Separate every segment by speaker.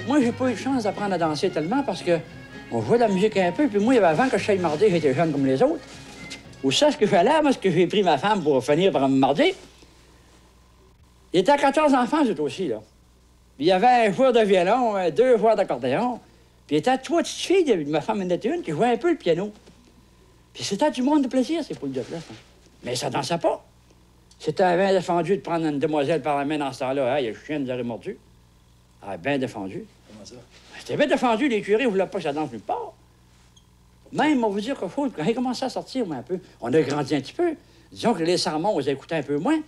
Speaker 1: moi, j'ai pas eu de chance d'apprendre à danser tellement parce que on jouait de la musique un peu. Puis moi, avant que je sois mardi, j'étais jeune comme les autres. Ou ça, ce que j'allais, moi, ce que j'ai pris ma femme pour finir par me marder. Il était à 14 enfants, eux aussi, là. Puis il y avait un joueur de violon, 2 joueurs d'accordéon. Puis il était 3 petites filles, ma femme en était une, qui jouait un peu le piano. Puis c'était du monde de plaisir, ces poules de place. Hein. Mais ça dansait pas. C'était bien défendu de prendre une demoiselle par la main dans ce temps-là. Il y a le chien nous aurait mordu. Ah, bien défendu.
Speaker 2: Comment ça?
Speaker 1: C'était bien défendu, les curés ne voulaient pas que ça danse nulle part. Même, on va vous dire quelque chose, quand il commençait à sortir, moi, un peu, on a grandi un petit peu. Disons que les sermons, on les écoutait un peu moins.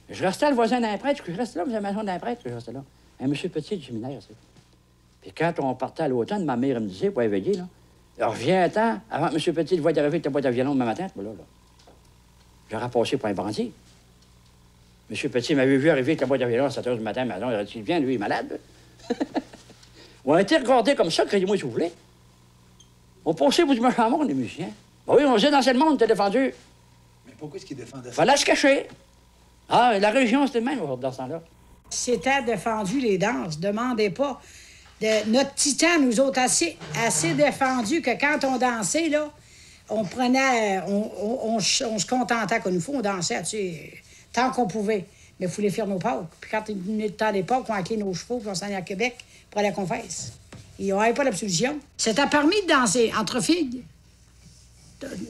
Speaker 1: Je restais le voisin d'un prêtre, je restais là, dans la maison d'un prêtre, je restais là. Un monsieur petit du séminaire, ça. Puis quand on partait à l'automne, ma mère me disait, pour éveiller, là, alors, reviens-t'en, avant que M. Petit le voie d'arriver avec ta boîte à violon demain matin, là. J'aurais passé pour un bandit. M. Petit m'avait vu arriver avec la boîte à violon à 7 h du matin, mais non, il aurait dit, viens, lui, il est malade. On a été regardés comme ça, croyez-moi si vous voulez. On passait pour du méchant monde, les musiciens. Ben oui, on faisait dans le monde, on était défendu.
Speaker 2: Mais pourquoi est-ce qu'il défendait ça?
Speaker 1: Fallait se cacher. Ah, la religion, c'était le même dans ce temps-là.
Speaker 3: C'était défendu, les danses. Demandez pas. Notre titan, nous autres, assez défendu que quand on dansait, là, on prenait... On se contentait comme il faut, on dansait, tu sais, tant qu'on pouvait. Mais il fallait faire nos Pâques. Puis quand il venait le temps des Pâques, on haquait nos chevaux, puis on s'en allait à Québec pour aller à la confesse. Ils n'avaient pas l'absolution. C'était permis de danser entre filles.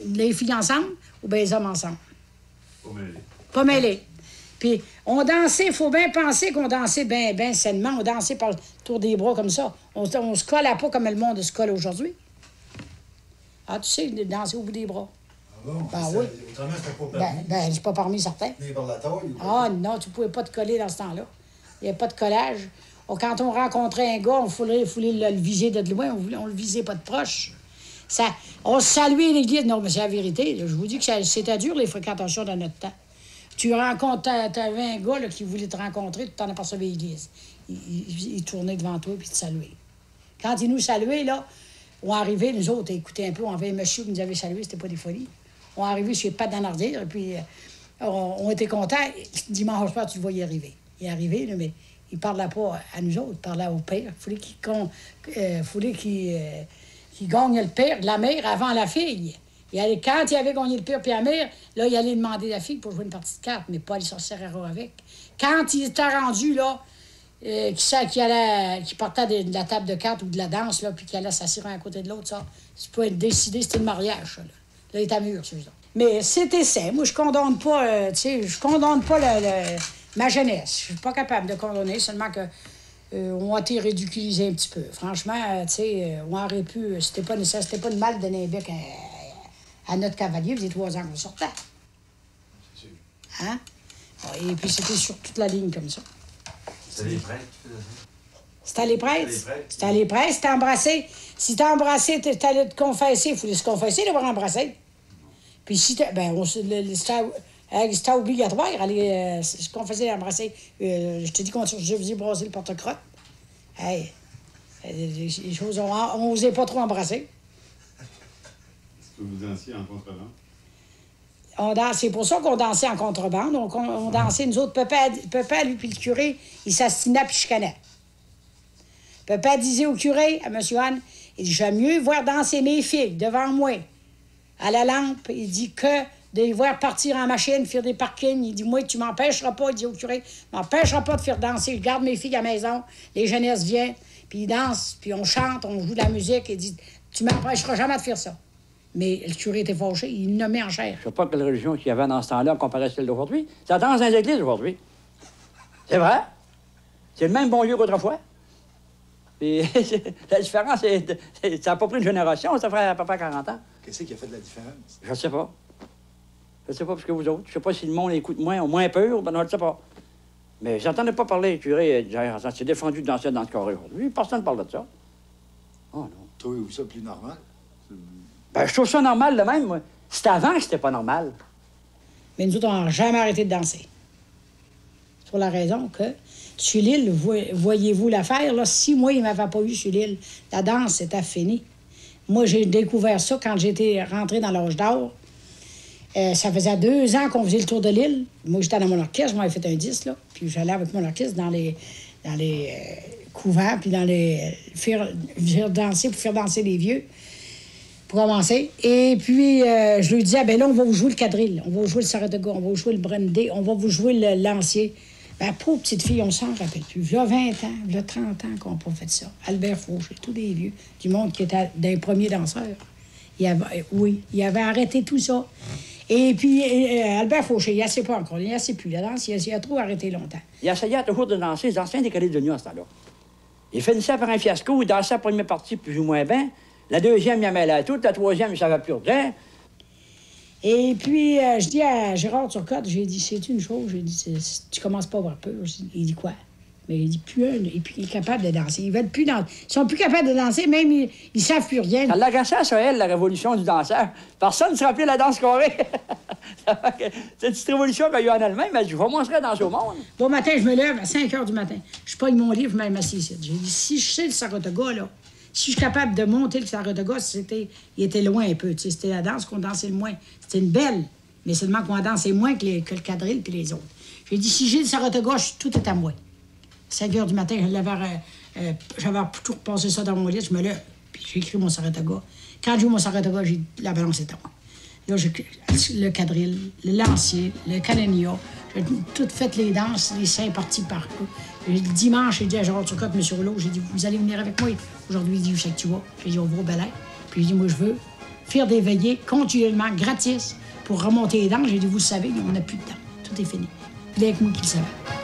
Speaker 3: Les filles ensemble ou bien les hommes ensemble.
Speaker 4: Pas mêlé.
Speaker 3: Pas mêlés. Puis on dansait, il faut bien penser qu'on dansait bien sainement. On dansait par le tour des bras comme ça. On se collait pas comme le monde se colle aujourd'hui. Ah, tu sais, danser au bout des bras.
Speaker 2: Ah bon?
Speaker 3: Ben oui.
Speaker 2: Autrement, c'était pas permis.
Speaker 3: C'est pas parmi certains.
Speaker 2: Ni par la taille?
Speaker 3: Ah non, tu pouvais pas te coller dans ce temps-là. Il n'y avait pas de collage. Quand on rencontrait un gars, on voulait le viser de loin, on le visait pas de proche. On se saluait à l'église. Non, mais c'est la vérité. Je vous dis que c'était dur, les fréquentations dans notre temps. Tu avais un gars là, qui voulait te rencontrer, tu t'en apercevais à l'église. Il tournait devant toi puis te saluait. Quand il nous saluait, là, on arrivait, nous autres, écoutez un peu, on avait un monsieur qui nous avait salué, c'était pas des folies. On arrivait sur les pattes d'en arrière, et puis on était contents. Dimanche soir, tu le voyais arriver. Il est arrivé, là, mais il ne parlait pas à nous autres, il parlait au père. Il fallait qu'il gagne le père de la mère avant la fille. Quand il avait gagné le père puis la mère, là, il allait demander la fille pour jouer une partie de cartes, mais pas aller sortir avec. Quand il était rendu, là, qui partait de la table de cartes ou de la danse, là, puis qu'il allait s'asseoir à côté de l'autre, ça, c'est pas décidé, c'était le mariage, ça, là. Là, il est à mûr, celui-là. Mais c'était ça. Moi, je condamne pas, ma jeunesse. Je suis pas capable de condamner, seulement que on a été ridiculisés un petit peu. Franchement, tu sais, on aurait pu... C'était pas de mal de donner un bec à notre cavalier, il faisait 3 ans qu'on sortait.
Speaker 2: C'est sûr.
Speaker 3: Hein? Et puis c'était sur toute la ligne comme ça.
Speaker 4: C'était les prêtres qui faisaient ça?
Speaker 3: C'était les prêtres? C'était les prêtres. C'était embrassé. Si t'as embrassé, t'allais te confesser. Il fallait se confesser d'avoir embrassé. Puis si t'as... c'était obligatoire, aller se confesser et embrasser. Je te dis qu'on je faisais brasser le porte-crotte. Hey, les choses, on n'osait pas trop embrasser.
Speaker 4: Est-ce que vous dansiez en contrebande?
Speaker 3: C'est pour ça qu'on dansait en contrebande. On dansait, nous autres. Papa, lui, puis le curé, il s'astinait puis chicanait. Papa disait au curé, à M. Anne, il dit, j'aime mieux voir danser mes filles devant moi, à la lampe. Il dit que de les voir partir en machine, faire des parkings. Il dit, moi, tu m'empêcheras pas, il dit au curé, m'empêcheras pas de faire danser. Je garde mes filles à la maison, les jeunesses viennent, puis ils dansent, puis on chante, on joue de la musique. Il dit, tu m'empêcheras jamais de faire ça. Mais le curé était fâché, il nommait en chair.
Speaker 1: Je sais pas quelle religion qu'il y avait dans ce temps-là comparé à celle d'aujourd'hui. Ça danse dans les églises aujourd'hui. C'est vrai. C'est le même bon Dieu qu'autrefois. Puis la différence, ça n'a pas pris une génération, ça ferait à peu près 40 ans.
Speaker 2: Qu'est-ce qui a fait de la différence?
Speaker 1: Je sais pas. Je sais pas, parce que vous autres. Je sais pas si le monde écoute moins ou moins pur, ben non, je sais pas. Mais j'entendais pas parler, le curé, c'est défendu de danser dans ce carré aujourd'hui. Personne ne parle de ça. Oh non.
Speaker 2: Trouvez-vous ça plus normal?
Speaker 1: Ben, je trouve ça normal de même, moi. C'était avant que c'était pas normal.
Speaker 3: Mais nous autres, on n'a jamais arrêté de danser. C'est pour la raison que, sur l'île, voyez-vous l'affaire, là, 6 mois, il ne m'avait pas eu sur l'île. La danse, c'était fini. Moi, j'ai découvert ça quand j'étais rentrée dans l'âge d'or. Ça faisait 2 ans qu'on faisait le tour de l'île. Moi, j'étais dans mon orchestre, je m'avais fait un 10, là. Puis j'allais avec mon orchestre dans les couvent, puis dans les... faire danser, pour faire danser les vieux, pour commencer. Et puis, je lui disais, ben là, on va vous jouer le quadrille, on va vous jouer le Saratoga, on va vous jouer le brandy, on va vous jouer le lancier. Ben, pauvre petite fille, on s'en rappelle plus. Il y a 20 ans, il y a 30 ans qu'on n'a pas fait ça. Albert Fauché, tous des vieux, du monde qui était d'un premier danseur. Il avait arrêté tout ça. Et puis, Albert Fauché, il ne pas encore, il ne sait plus. La danse, il a trop arrêté longtemps.
Speaker 1: Il essayait toujours de danser les anciens des Calédoniens à ce temps-là. Il finissait par un fiasco, il dansait la première partie plus ou moins bien. La deuxième, il en mêlait toute. La troisième, il ne savait plus rien.
Speaker 3: Et puis, je dis à Gérard Turcotte, j'ai dit, c'est une chose, j'ai dit, tu commences pas à avoir peur. Il dit quoi? Mais il dit, plus un, et puis il est capable de danser. Ils veulent plus danser. Ils sont plus capables de danser, même ils ne savent plus rien.
Speaker 1: Ça l'agaçait ça, elle, la révolution du danseur. Personne ne se rappelait la danse carrée. C'est une petite révolution qu'il y a eu en Allemagne, mais je vais montrer à danser au monde.
Speaker 3: Bon matin, je me lève à 5 h du matin. Je pogne mon livre, même assis ici. J'ai dit, si je sais le Saratoga, là, si je suis capable de monter le Saratoga, il était loin un peu. C'était la danse qu'on dansait le moins. C'était une belle, mais seulement qu'on dansait moins que le quadrille puis les autres. J'ai dit, si j'ai le Saratoga, tout est à moi. 5 h du matin, j'avais tout repassé ça dans mon lit, je me lève, puis j'ai écrit mon Saratoga. Quand j'ai eu mon Saratoga, la balance est à moi. Là, j'ai le quadrille, le lancier, le canania. J'ai tout fait les danses, les 5 parties par coup. Le dimanche, j'ai dit à Gérard Turcotte, M. Rouleau, j'ai dit, vous allez venir avec moi. Aujourd'hui, il dit, où c'est que tu vas? J'ai dit, on va au Bel Air. Puis j'ai dit, moi, je veux faire des veillées continuellement, gratis, pour remonter les danses. J'ai dit, vous savez, on n'a plus de temps. Tout est fini. Il est avec moi qui le savait.